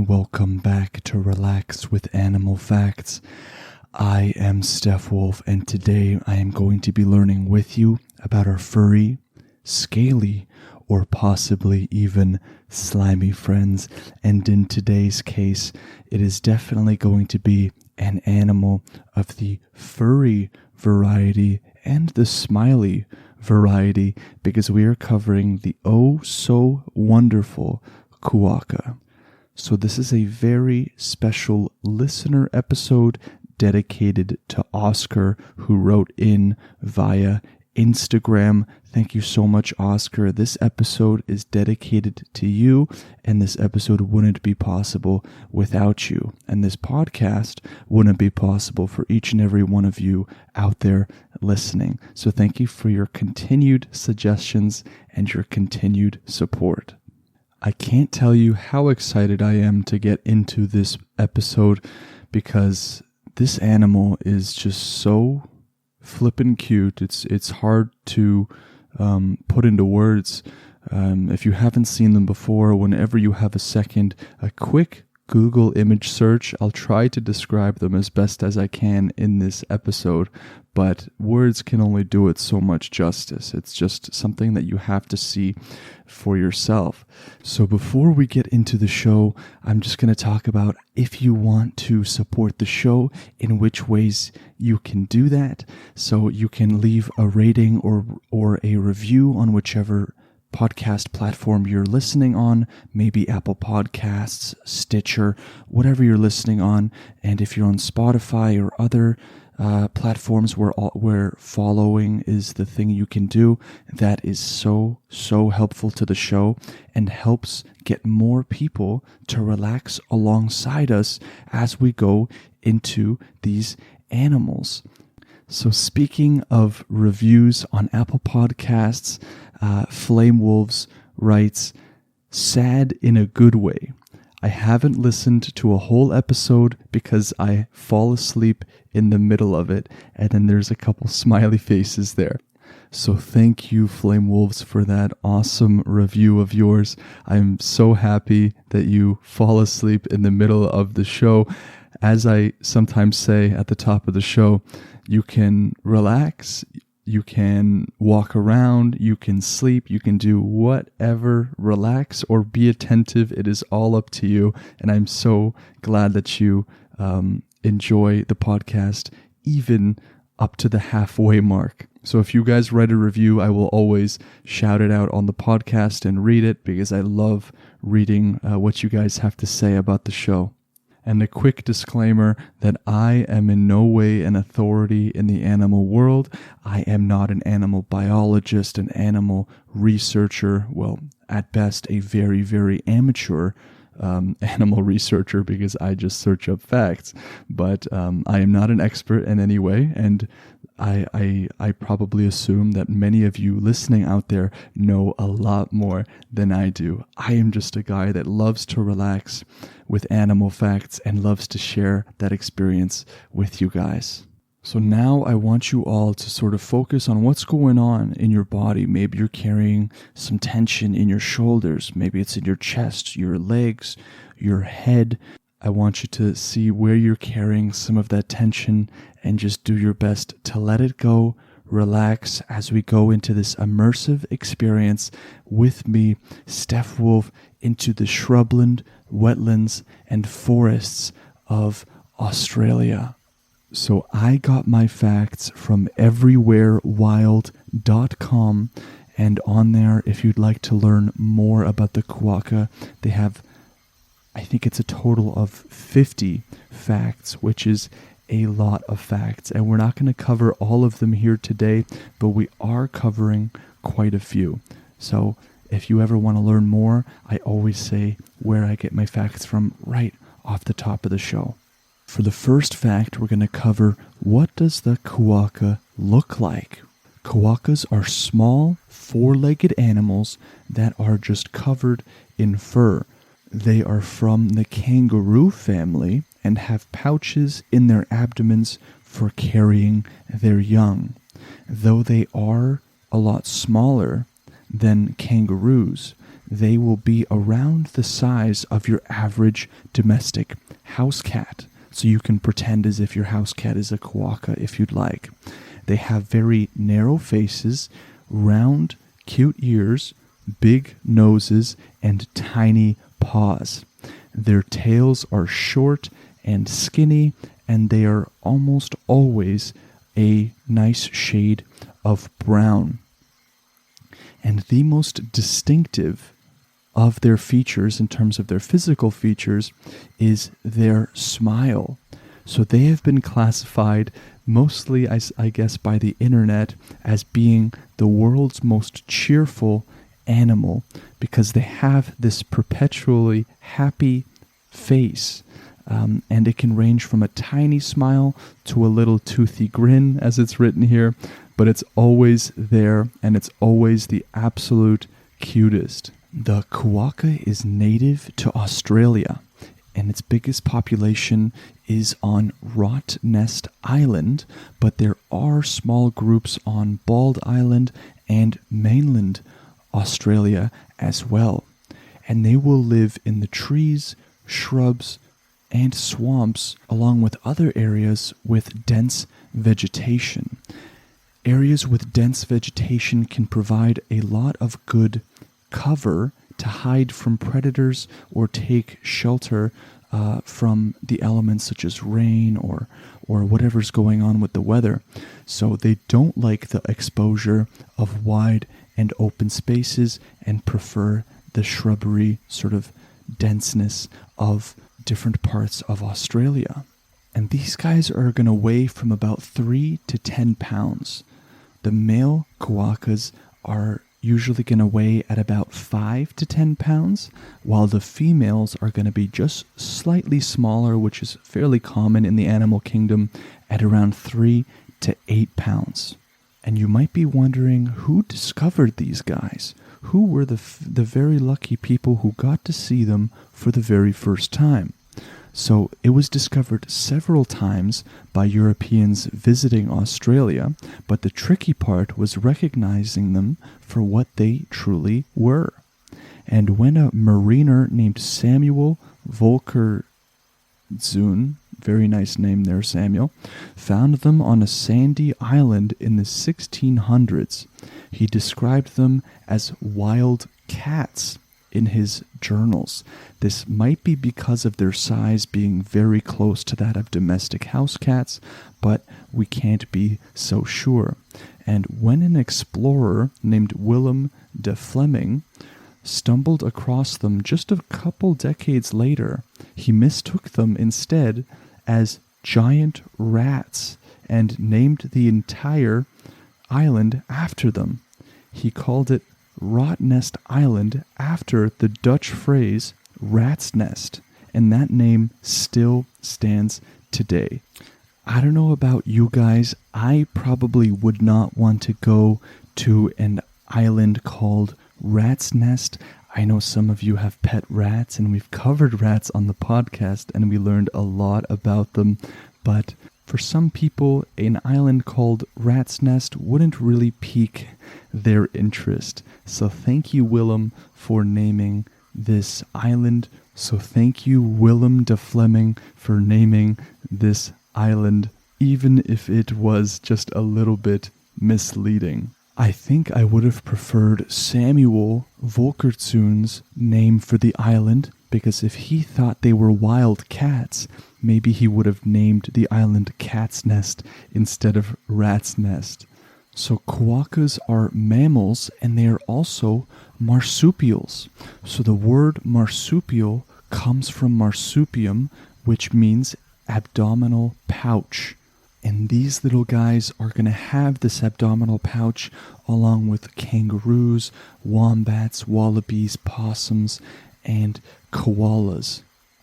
and welcome back to Relax with Animal Facts. I am Steph Wolf, and today I am going to be learning with you about our furry, scaly, or possibly even slimy friends. And in today's case, it is definitely going to be an animal of the furry variety and the smiley variety, because we are covering the oh so wonderful Quokka. So this is a very special listener episode dedicated to Oscar, who wrote in via Instagram. Thank you so much, Oscar. This episode is dedicated to you, and this episode wouldn't be possible without you. And this podcast wouldn't be possible for each and every one of you out there listening. So thank you for your continued suggestions and your continued support. I can't tell you how excited I am to get into this episode, because this animal is just so flippin' cute. It's hard to put into words. If you haven't seen them before, whenever you have a second, a quick Google image search. I'll try to describe them as best as I can in this episode, but words can only do it so much justice. It's just something that you have to see for yourself. So before we get into the show, I'm just going to talk about if you want to support the show, in which ways you can do that. So you can leave a rating or a review on whichever podcast platform you're listening on, maybe Apple Podcasts, Stitcher, whatever you're listening on. And if you're on Spotify or other platforms where following is the thing you can do, that is so helpful to the show and helps get more people to relax alongside us as we go into these animals. So speaking of reviews on Apple Podcasts, Flame Wolves writes, "Sad in a good way. I haven't listened to a whole episode because I fall asleep in the middle of it," and then there's a couple smiley faces there. So thank you, Flame Wolves, for that awesome review of yours. I'm so happy that you fall asleep in the middle of the show. As I sometimes say at the top of the show, you can relax, you can walk around, you can sleep, you can do whatever, relax or be attentive. It is all up to you. And I'm so glad that you enjoy the podcast, even up to the halfway mark. So if you guys write a review, I will always shout it out on the podcast and read it, because I love reading what you guys have to say about the show. And a quick disclaimer that I am in no way an authority in the animal world. I am not an animal biologist, an animal researcher. Well, at best, a very, very amateur animal researcher, because I just search up facts. But I am not an expert in any way, and I probably assume that many of you listening out there know a lot more than I do. I am just a guy that loves to relax with animal facts and loves to share that experience with you guys. So now I want you all to sort of focus on what's going on in your body. Maybe you're carrying some tension in your shoulders. Maybe it's in your chest, your legs, your head. I want you to see where you're carrying some of that tension and just do your best to let it go, relax as we go into this immersive experience with me, Steph Wolf, into the shrubland, wetlands, and forests of Australia. So I got my facts from everywherewild.com, and on there, if you'd like to learn more about the Quokka, they have, I think it's a total of 50 facts, which is a lot of facts. And we're not going to cover all of them here today, but we are covering quite a few. So if you ever want to learn more, I always say where I get my facts from right off the top of the show. For the first fact, we're going to cover, what does the Quokka look like? Quokkas are small, four-legged animals that are just covered in fur. They are from the kangaroo family and have pouches in their abdomens for carrying their young. Though they are a lot smaller than kangaroos, they will be around the size of your average domestic house cat. So you can pretend as if your house cat is a Quokka if you'd like. They have very narrow faces, round, cute ears, big noses, and tiny paws. Their tails are short and skinny, and they are almost always a nice shade of brown. And the most distinctive of their features in terms of their physical features is their smile. So they have been classified mostly, I guess, by the internet as being the world's most cheerful animal because they have this perpetually happy face. And it can range from a tiny smile to a little toothy grin, as it's written here, but it's always there, and it's always the absolute cutest. The Quokka is native to Australia, and its biggest population is on Rottnest Island, but there are small groups on Bald Island and mainland Australia as well. And they will live in the trees, shrubs, and swamps, along with other areas with dense vegetation. Areas with dense vegetation can provide a lot of good cover to hide from predators or take shelter from the elements such as rain or whatever's going on with the weather. So they don't like the exposure of wide and open spaces and prefer the shrubbery sort of denseness of different parts of Australia. And these guys are going to weigh from about 3 to 10 pounds. The male Quokkas are usually going to weigh at about 5 to 10 pounds, while the females are going to be just slightly smaller, which is fairly common in the animal kingdom, at around 3 to 8 pounds. And you might be wondering who discovered these guys? Who were the very lucky people who got to see them for the very first time? So it was discovered several times by Europeans visiting Australia, but the tricky part was recognizing them for what they truly were. And when a mariner named Samuel Volker Zun, very nice name there, Samuel, found them on a sandy island in the 1600s, he described them as wild cats in his journals. This might be because of their size being very close to that of domestic house cats, but we can't be so sure. And when an explorer named Willem de Fleming stumbled across them just a couple decades later, he mistook them instead as giant rats and named the entire island after them. He called it Rottnest Island after the Dutch phrase rat's nest, and that name still stands today. I don't know about you guys, I probably would not want to go to an island called Rat's Nest. I know some of you have pet rats, and we've covered rats on the podcast, and we learned a lot about them, but for some people, an island called Rat's Nest wouldn't really pique their interest. So thank you, Willem, for naming this island. So thank you, Willem de Fleming, for naming this island, even if it was just a little bit misleading. I think I would have preferred Samuel Volkertsoen's name for the island, because if he thought they were wild cats, maybe he would have named the island Cat's Nest instead of Rat's Nest. So Quokkas are mammals, and they are also marsupials. So the word marsupial comes from marsupium, which means abdominal pouch. And these little guys are going to have this abdominal pouch along with kangaroos, wombats, wallabies, possums, and koalas.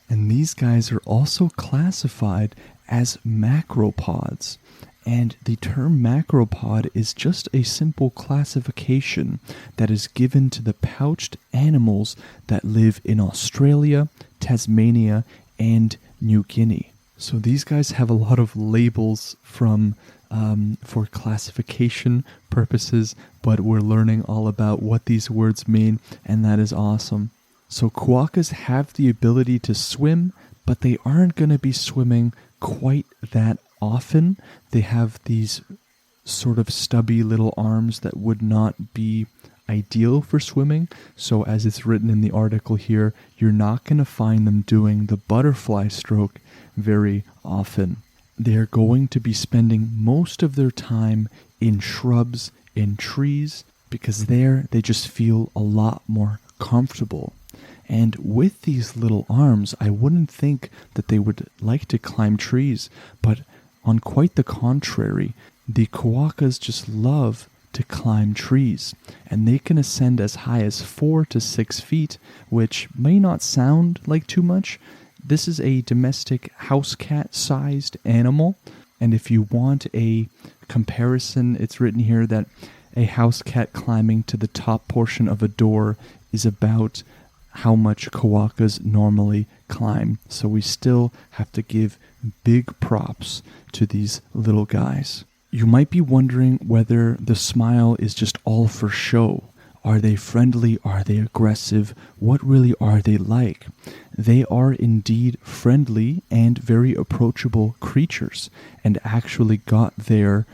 And these guys are also classified as macropods. And the term macropod is just a simple classification that is given to the pouched animals that live in Australia, Tasmania, and New Guinea. So these guys have a lot of labels from for classification purposes, but we're learning all about what these words mean, and that is awesome. So quokkas have the ability to swim, but they aren't going to be swimming quite that often. They have these sort of stubby little arms that would not be ideal for swimming. So as it's written in the article here, you're not going to find them doing the butterfly stroke very often. They're going to be spending most of their time in shrubs, in trees, because there they just feel a lot more comfortable. And with these little arms, I wouldn't think that they would like to climb trees, but on quite the contrary, the quokkas just love to climb trees, and they can ascend as high as 4 to 6 feet, which may not sound like too much. This is a domestic house cat sized animal, and if you want a comparison, it's written here that a house cat climbing to the top portion of a door is about how much quokkas normally climb. So we still have to give big props to these little guys. You might be wondering whether the smile is just all for show. Are they friendly? Are they aggressive? What really are they like? They are indeed friendly and very approachable creatures, and actually got their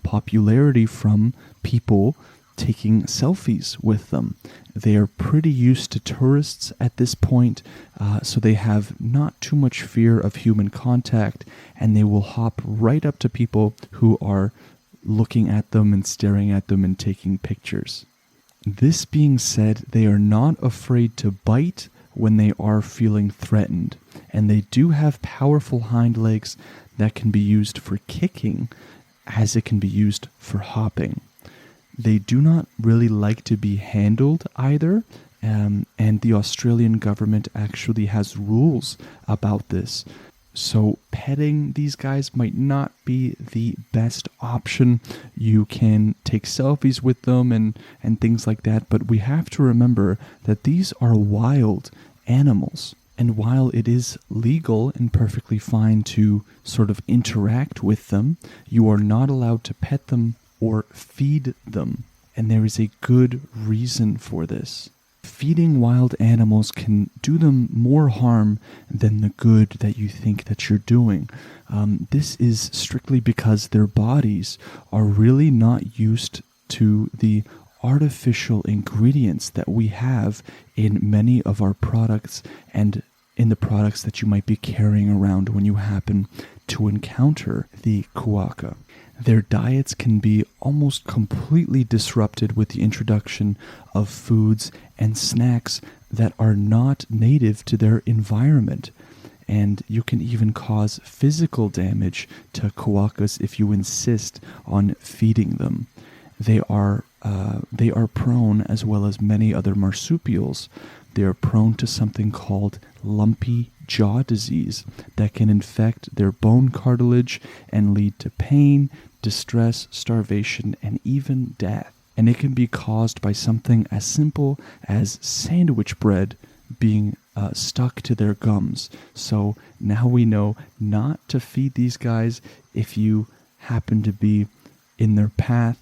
popularity from people taking selfies with them. They are pretty used to tourists at this point, so they have not too much fear of human contact, and they will hop right up to people who are looking at them and staring at them and taking pictures. This being said, they are not afraid to bite when they are feeling threatened, and they do have powerful hind legs that can be used for kicking as it can be used for hopping. They do not really like to be handled either, and the Australian government actually has rules about this. So petting these guys might not be the best option. You can take selfies with them and things like that, but we have to remember that these are wild animals. And while it is legal and perfectly fine to sort of interact with them, you are not allowed to pet them or feed them. And there is a good reason for this. Feeding wild animals can do them more harm than the good that you think that you're doing. This is strictly because their bodies are really not used to the artificial ingredients that we have in many of our products and in the products that you might be carrying around when you happen to encounter the quokka. Their diets can be almost completely disrupted with the introduction of foods and snacks that are not native to their environment. And you can even cause physical damage to quokkas if you insist on feeding them. They are prone, as well as many other marsupials, they are prone to something called lumpy jaw disease that can infect their bone cartilage and lead to pain, distress, starvation, and even death. And it can be caused by something as simple as sandwich bread being stuck to their gums. So now we know not to feed these guys if you happen to be in their path.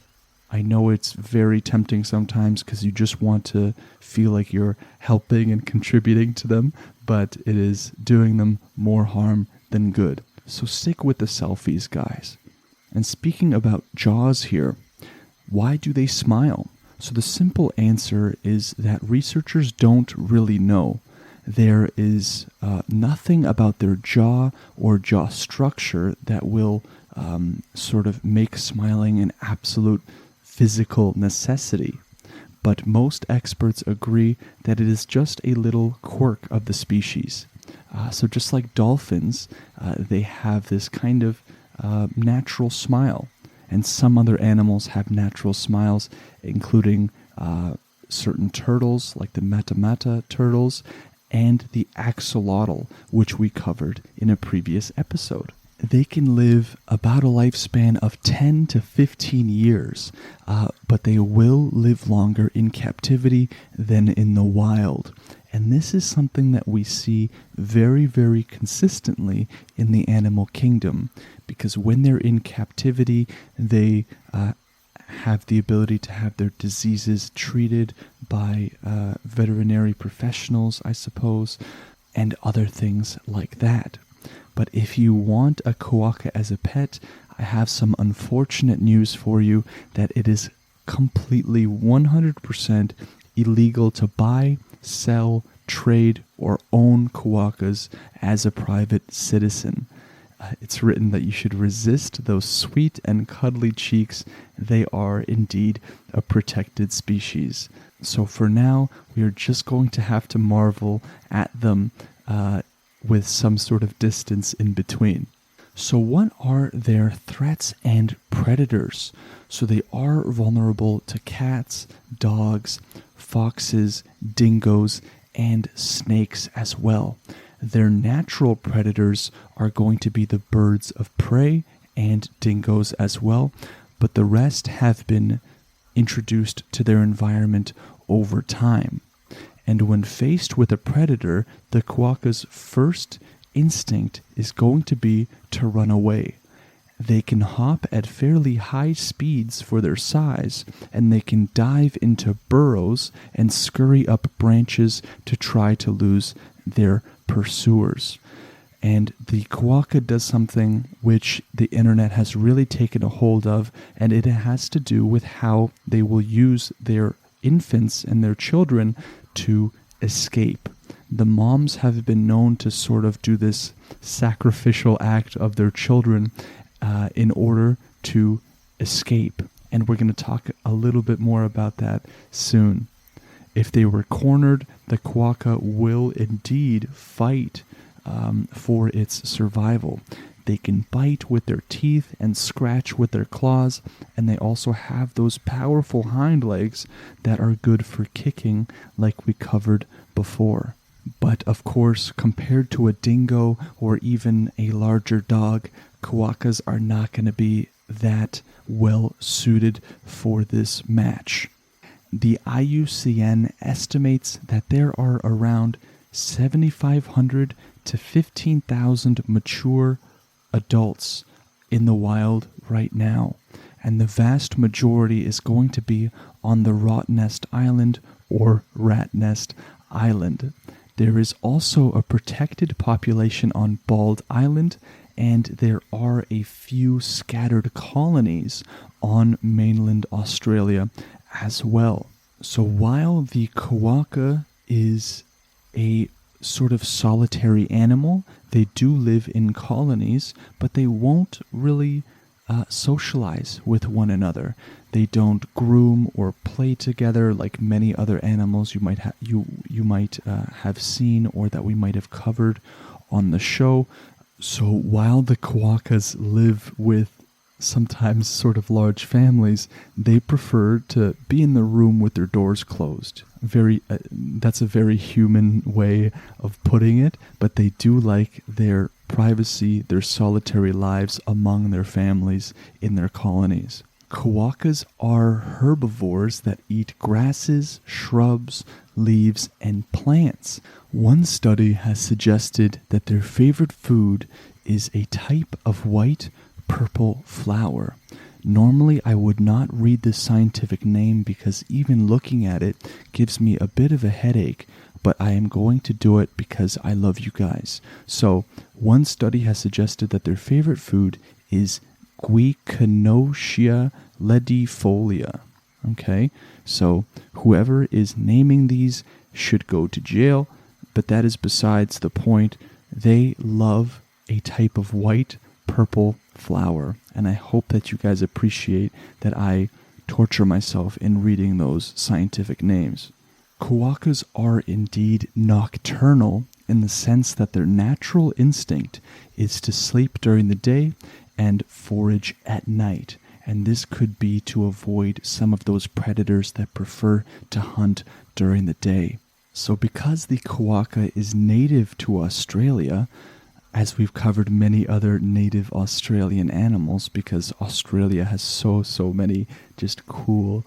I know it's very tempting sometimes because you just want to feel like you're helping and contributing to them, but it is doing them more harm than good. So stick with the selfies, guys. And speaking about jaws here, why do they smile? So the simple answer is that researchers don't really know. There is nothing about their jaw or jaw structure that will sort of make smiling an absolute physical necessity. But most experts agree that it is just a little quirk of the species. So just like dolphins, they have this kind of natural smile. And some other animals have natural smiles, including certain turtles, like the mata-mata turtles, and the axolotl, which we covered in a previous episode. they can live about a lifespan of 10 to 15 years, but they will live longer in captivity than in the wild. And this is something that we see very, very consistently in the animal kingdom, because when they're in captivity, they have the ability to have their diseases treated by veterinary professionals, I suppose, and other things like that. But if you want a quokka as a pet, I have some unfortunate news for you that it is completely 100% illegal to buy, sell, trade, or own quokkas as a private citizen. It's written that you should resist those sweet and cuddly cheeks. They are indeed a protected species. So for now, we are just going to have to marvel at them with some sort of distance in between. So what are their threats and predators? So they are vulnerable to cats, dogs, foxes, dingoes, and snakes as well. Their natural predators are going to be the birds of prey and dingoes as well, but the rest have been introduced to their environment over time. And when faced with a predator, the quokka's first instinct is going to be to run away. They can hop at fairly high speeds for their size, and they can dive into burrows and scurry up branches to try to lose their pursuers. And the quokka does something which the internet has really taken a hold of, and it has to do with how they will use their infants and their children to escape. The moms have been known to sort of do this sacrificial act of their children in order to escape. And we're going to talk a little bit more about that soon. If they were cornered, the quokka will indeed fight for its survival. They can bite with their teeth and scratch with their claws, and they also have those powerful hind legs that are good for kicking, like we covered before. But of course, compared to a dingo or even a larger dog, quokkas are not going to be that well suited for this match. The IUCN estimates that there are around 7,500 to 15,000 mature adults in the wild right now, and the vast majority is going to be on the Rottnest Island or Rat Nest Island. There is also a protected population on Bald Island, and there are a few scattered colonies on mainland Australia as well. So while the quokka is a sort of solitary animal, they do live in colonies, but they won't really socialize with one another. They don't groom or play together like many other animals you might have seen or that we might have covered on the show. So while the quokkas live with sometimes sort of large families, they prefer to be in the room with their doors closed. That's a very human way of putting it, but they do like their privacy, their solitary lives among their families in their colonies. Quokkas are herbivores that eat grasses, shrubs, leaves, and plants. One study has suggested that their favorite food is a type of white purple flower. Normally, I would not read the scientific name because even looking at it gives me a bit of a headache, but I am going to do it because I love you guys. So, one study has suggested that their favorite food is Quokka ledifolia. Okay, so whoever is naming these should go to jail, but that is besides the point. They love a type of white purple flower, and I hope that you guys appreciate that I torture myself in reading those scientific names. Quokkas are indeed nocturnal in the sense that their natural instinct is to sleep during the day and forage at night, and this could be to avoid some of those predators that prefer to hunt during the day. So because the quokka is native to Australia, as we've covered many other native Australian animals, because Australia has so many just cool,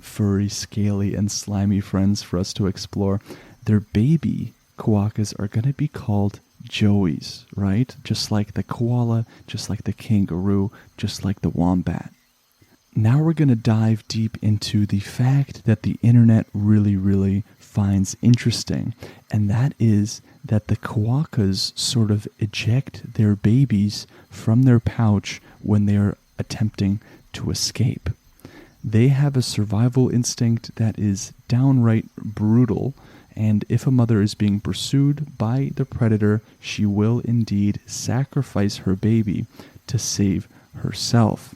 furry, scaly, and slimy friends for us to explore. Their baby quokkas are going to be called joeys, right? Just like the koala, just like the kangaroo, just like the wombat. Now we're going to dive deep into the fact that the internet really finds interesting, and that is that the quokkas sort of eject their babies from their pouch when they are attempting to escape. They have a survival instinct that is downright brutal, and if a mother is being pursued by the predator, she will indeed sacrifice her baby to save herself.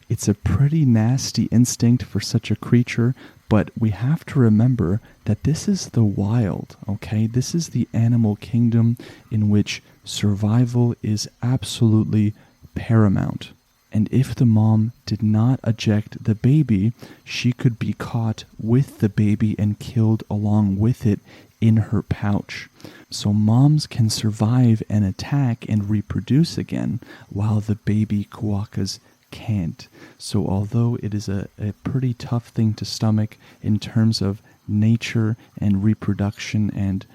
It's a pretty nasty instinct for such a creature, but we have to remember that this is the wild, okay? This is the animal kingdom in which survival is absolutely paramount. And if the mom did not eject the baby, she could be caught with the baby and killed along with it in her pouch. So moms can survive an attack and reproduce again, while the baby quokkas can't. So although it is a pretty tough thing to stomach in terms of nature and reproduction and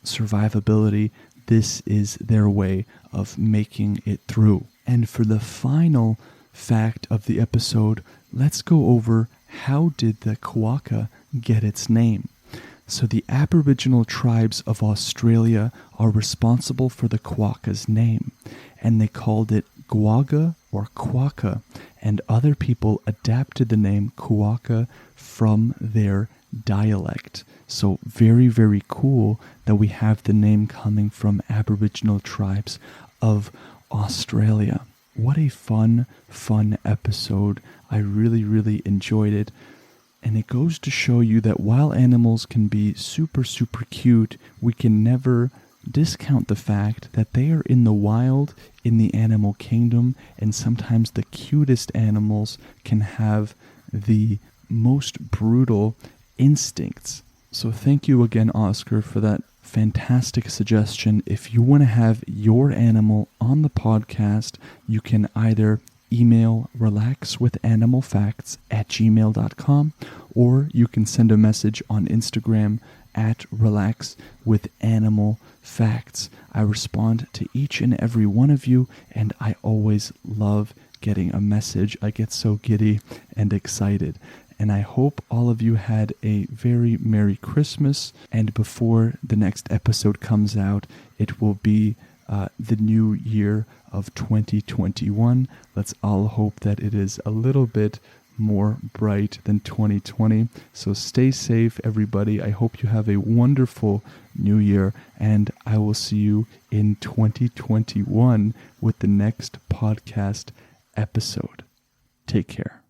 survivability, this is their way of making it through. And for the final fact of the episode, let's go over how did the quokka get its name. So the Aboriginal tribes of Australia are responsible for the quokka's name, and they called it Quokka or Quokka, and other people adapted the name Quokka from their dialect. So very cool that we have the name coming from Aboriginal tribes of Australia. What a fun episode. I really enjoyed it. And it goes to show you that while animals can be super cute, we can never discount the fact that they are in the wild, in the animal kingdom, and sometimes the cutest animals can have the most brutal instincts. So thank you again, Oscar, for that fantastic suggestion. If you want to have your animal on the podcast, you can either email relaxwithanimalfacts@gmail.com, or you can send a message on Instagram at relaxwithanimalfacts. I respond to each and every one of you, and I always love getting a message. I get so giddy and excited. And I hope all of you had a very Merry Christmas. And before the next episode comes out, it will be the new year of 2021. Let's all hope that it is a little bit more bright than 2020. So stay safe, everybody. I hope you have a wonderful new year, and I will see you in 2021 with the next podcast episode. Take care.